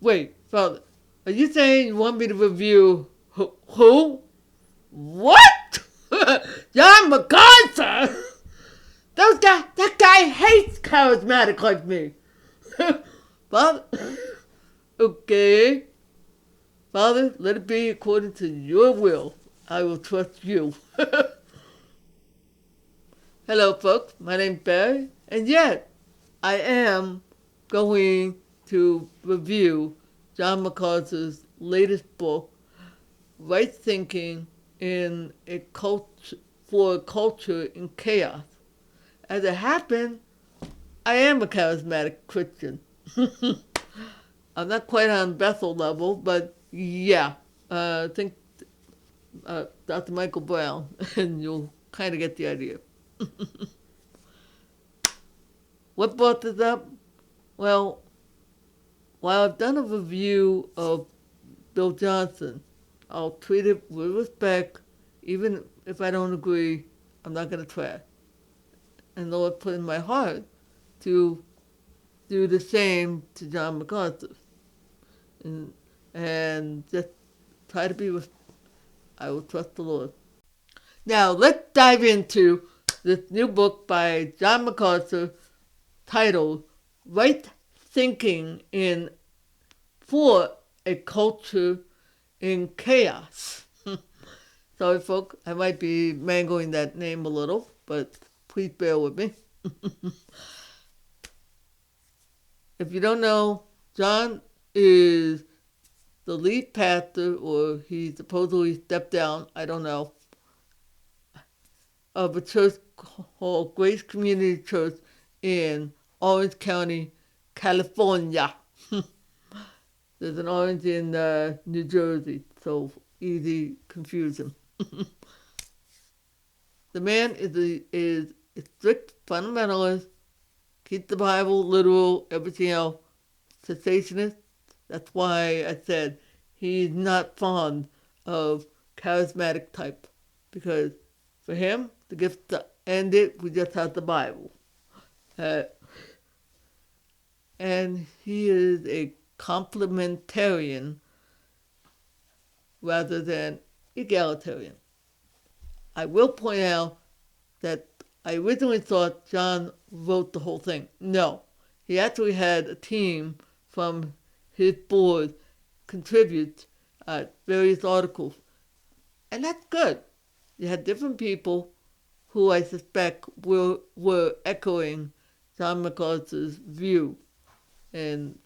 Wait, Father, are you saying you want me to review who? What? John MacArthur? That guy hates charismatic like me. Father, okay. Father, let it be according to your will. I will trust you. Hello, folks. My name's Barry, and yet I am going to review John MacArthur's latest book, Right Thinking in a Culture for a Culture in Chaos. As it happened, I am a charismatic Christian. I'm not quite on Bethel level, but yeah, I think Dr. Michael Brown, and you'll kind of get the idea. What brought this up? Well, while I've done a review of Bill Johnson, I'll treat it with respect, even if I don't agree. I'm not going to trash. And the Lord put in my heart to do the same to John MacArthur, and just try to be with. I will trust the Lord. Now let's dive into this new book by John MacArthur titled "Right Thinking in for a Culture in Chaos." Sorry, folks, I might be mangling that name a little, but please bear with me. If you don't know, John is the lead pastor, or he supposedly stepped down, I don't know, of a church called Grace Community Church in Orange County, California. There's an orange in New Jersey, so easy confusion. The man is a strict fundamentalist, keeps the Bible literal, everything else, cessationist. That's why I said he's not fond of charismatic type, because for him, the gift to end it, we just have the Bible. Uh, and he is a complementarian rather than egalitarian. I will point out that I originally thought John wrote the whole thing. No, he actually had a team from his board contribute various articles, and that's good. You had different people who I suspect were echoing John MacArthur's view, and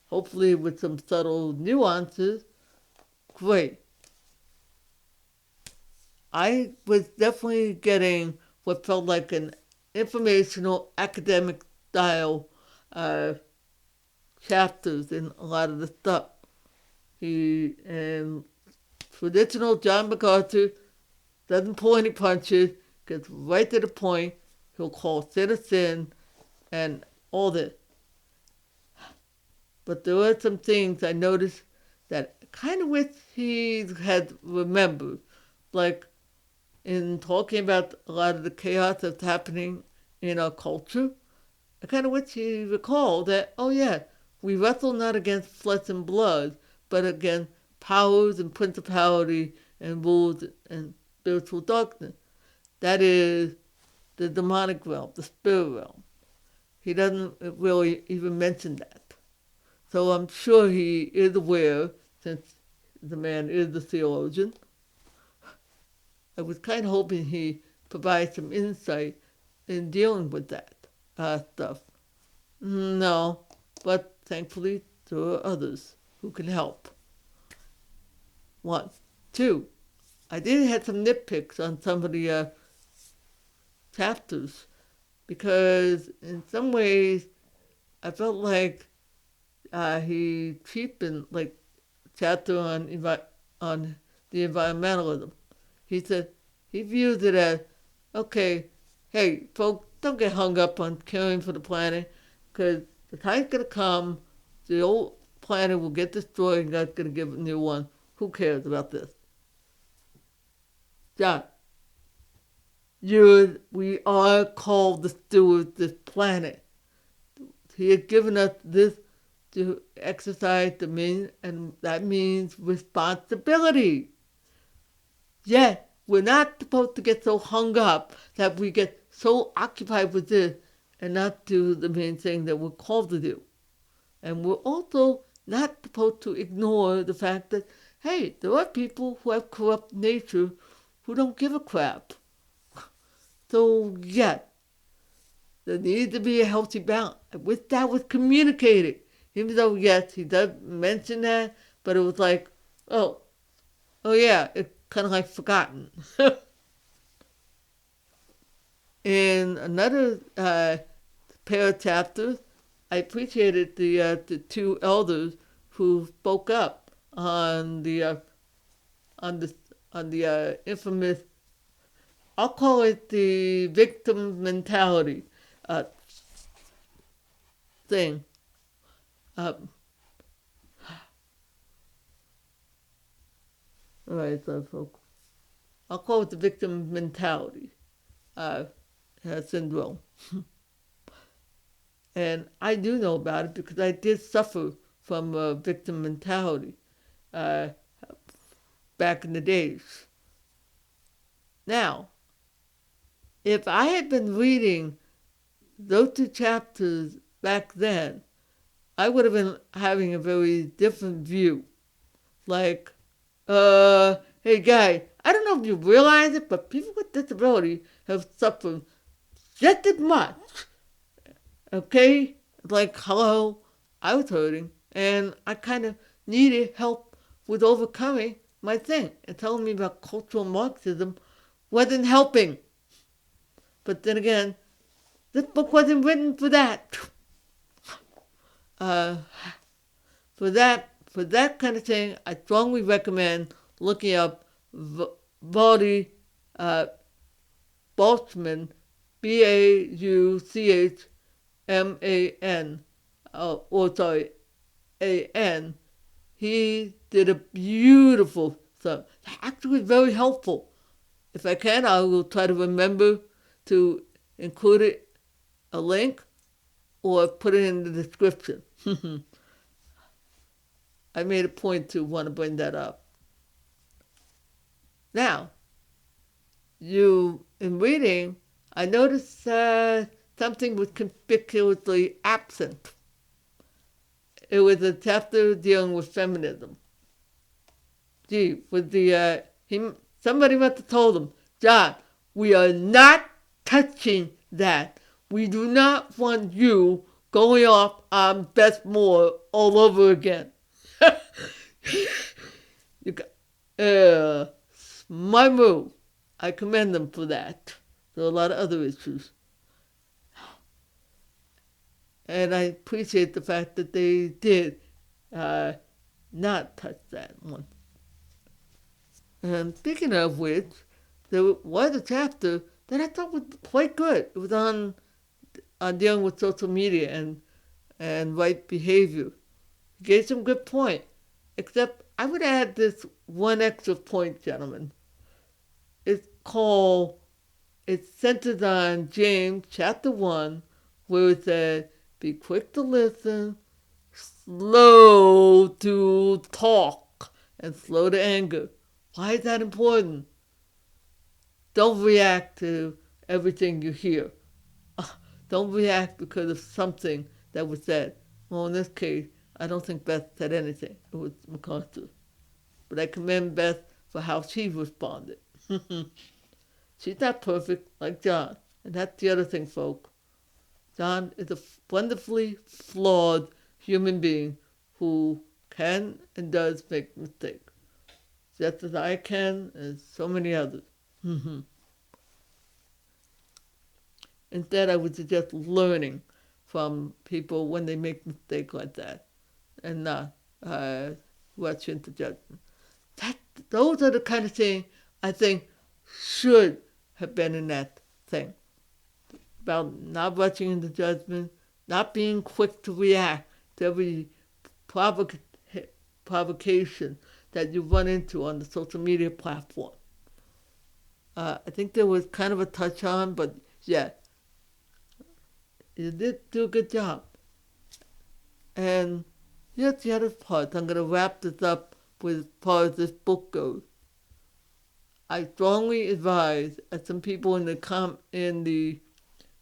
hopefully with some subtle nuances. Great. I was definitely getting what felt like an informational academic style uh, chapters in a lot of the stuff. He and traditional John MacArthur doesn't pull any punches, gets right to the point. He'll call sin a sin and all this. But there were some things I noticed that I kind of wish he had remembered. Like in talking about a lot of the chaos that's happening in our culture, I kind of wish he recalled that, oh yeah, we wrestle not against flesh and blood, but against powers and principality and rules and spiritual darkness. That is the demonic realm, the spirit realm. He doesn't really even mention that. So I'm sure he is aware, since the man is a theologian. I was kind of hoping he provides some insight in dealing with that stuff. No, but thankfully there are others who can help. One. Two, I did have some nitpicks on some of the chapters, because in some ways I felt like he cheapened, like, chapter on the environmentalism. He said he views it as, okay, hey, folks, don't get hung up on caring for the planet, because the time's going to come, the old planet will get destroyed, and God's going to give a new one. Who cares about this? John, we are called to steward this planet. He has given us this to exercise dominion, and that means responsibility. Yet, we're not supposed to get so hung up that we get so occupied with this and not do the main thing that we're called to do. And we're also not supposed to ignore the fact that, hey, there are people who have corrupt nature who don't give a crap. So, yeah, there needs to be a healthy balance. With that was communicated. Even though, yes, he does mention that, but it was like, oh yeah, it's kind of like forgotten. In another pair of chapters, I appreciated the two elders who spoke up on the infamous, I'll call it the victim mentality thing. All right, so folks, I'll call it the victim mentality syndrome. And I do know about it because I did suffer from victim mentality back in the days. Now, if I had been reading those two chapters back then, I would have been having a very different view. Like, hey guy, I don't know if you realize it, but people with disability have suffered just as much. Okay? Like, hello, I was hurting, and I kind of needed help with overcoming my thing. And telling me about cultural Marxism wasn't helping. But then again, this book wasn't written for that. For that kind of thing, I strongly recommend looking up Voddie Bauchman, Bauchman, A-N. He did a beautiful stuff. Actually, very helpful. If I can, I will try to remember to include it, a link, or put it in the description. I made a point to want to bring that up. Now, in reading, I noticed something was conspicuously absent. It was a chapter dealing with feminism. Gee, somebody must have told him, John, we are not touching that. We do not want you going off on Beth Moore all over again. My move. I commend them for that. There are a lot of other issues. And I appreciate the fact that they did not touch that one. And speaking of which, there was a chapter that I thought was quite good. It was on dealing with social media and right behavior. He gave some good point, except I would add this one extra point, gentlemen. It's centered on James chapter 1, where it said, be quick to listen, slow to talk, and slow to anger. Why is that important? Don't react to everything you hear. Don't react because of something that was said. Well, in this case, I don't think Beth said anything. It was MacArthur. But I commend Beth for how she responded. She's not perfect like John. And that's the other thing, folks. John is a wonderfully flawed human being who can and does make mistakes. Just as I can and so many others. Instead, I would suggest learning from people when they make mistakes like that and not rush into judgment. Those are the kind of things I think should have been in that thing. About not rushing into judgment, not being quick to react to every provocation that you run into on the social media platform. I think there was kind of a touch on, but yeah, you did do a good job. And here's the other part. I'm going to wrap this up with as far as this book goes. I strongly advise, as some people in the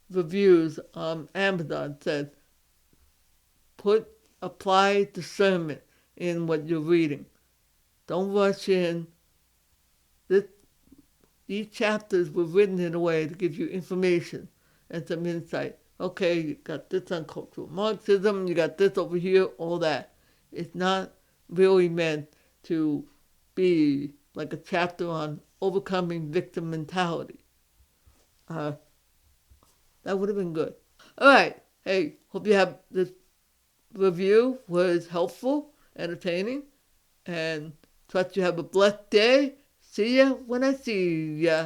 reviews on Amazon said, apply discernment in what you're reading. Don't rush in. These chapters were written in a way to give you information and some insight. Okay, you got this on cultural Marxism, you got this over here, all that. It's not really meant to be like a chapter on overcoming victim mentality. That would have been good. All right. Hey, hope you have this review was helpful, entertaining, and trust you have a blessed day. See ya when I see ya.